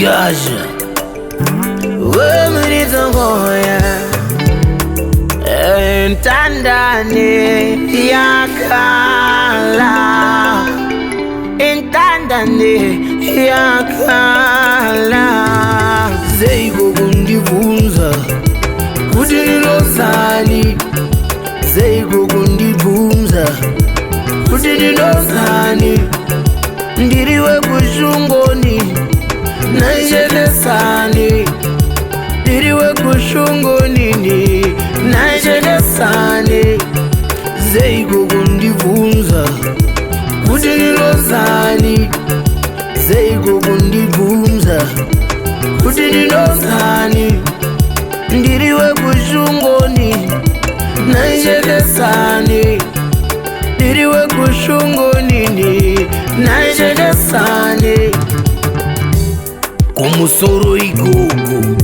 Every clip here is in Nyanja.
Gaja Muridzo ngoya Ntandane yakala Ntandane yakala Zeiko kundibvunza kuti ndinonzani Zeiko kundibvunza kuti ndinonzani Ndiriwe kushungoni naichenesani Ndiriwe kushungoni naichenesani Zeiko kundibvunza kuti ndinonzani Zeiko kundibvunza kuti ndinonzani Ndiriwe kushungoni naichenesani Ndiriwe kushungoni naichenesani Kumusoro igugu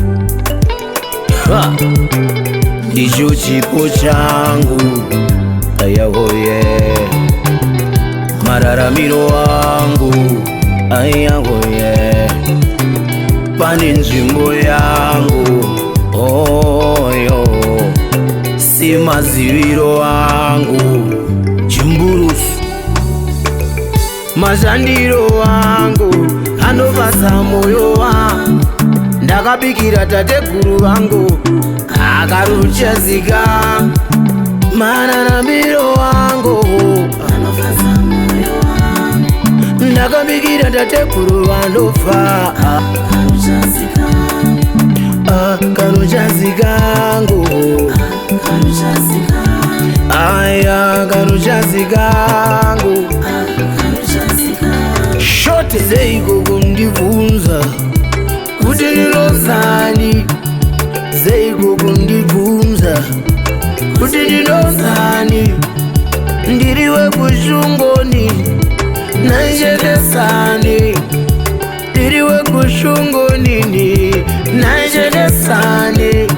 ndicho chipo changu ayahoye mararamiro wangu ayahoye pane nzvimbo yangu oyo si maziviro wangu chimburusu mashandiro wangu anobasa moyo wangu ndakabikira tateguru vangu akaruchazika mararamiro wangu ndakabikira tateguru vanofa karuchazikangu aya karuchazikangu shote Zeiko kundibvunza kuti ndinonzani Zeiko kundibvunza kuti ndinonzani Ndiriwe kushungoni naichenesani Ndiriwe kushungoni naichenesani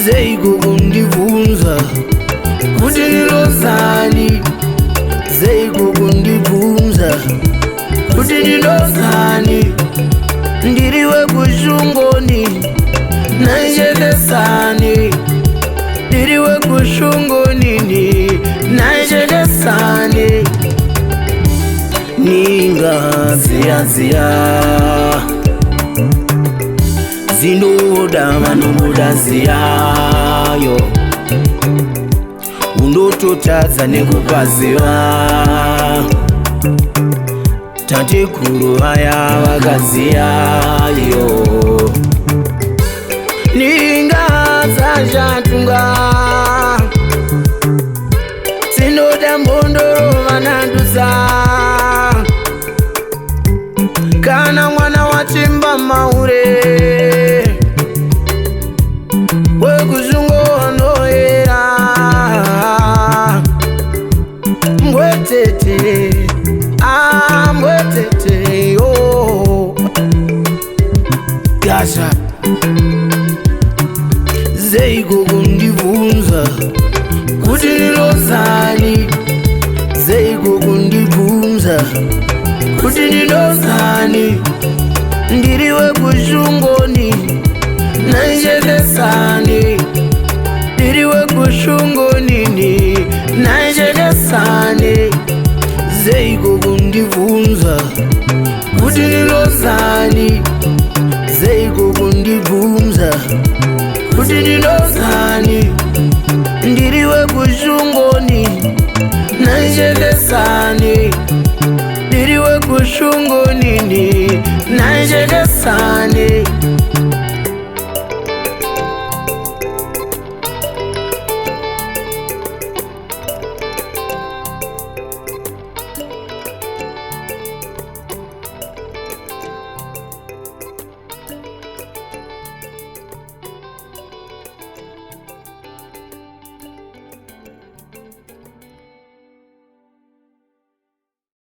Zeiko kundibvunza kuti ndinonzani Zeiko kundibvunza kuti ndinonzani Ndiriwe kushungoni naichenesani Ndiriwe kushungoni naichenesani Ninga ziya Zinoda vanomuda ziyayo Undototadza nekupaziva tatekuru vaya vakaziyayo Ninga dzazvatunga dzinoda mbondoro vananduza kana mwana wachimba maure wekuzvungo anoera mbwetete mbwetete yo Gaja Zeiko kundibvunza kuti ndinonzani Zeiko kundibvunza kuti ndinonzani Ndiriwe kushungoni naichenesani Ndiriwe kushungoni naichenesani Zeiko kundibvunza kuti ndinonzani Zeiko kundibvunza kuti ndinonzani Ndiriwe kushungoni naichenesani Ndiriwe kushungoni naichenesani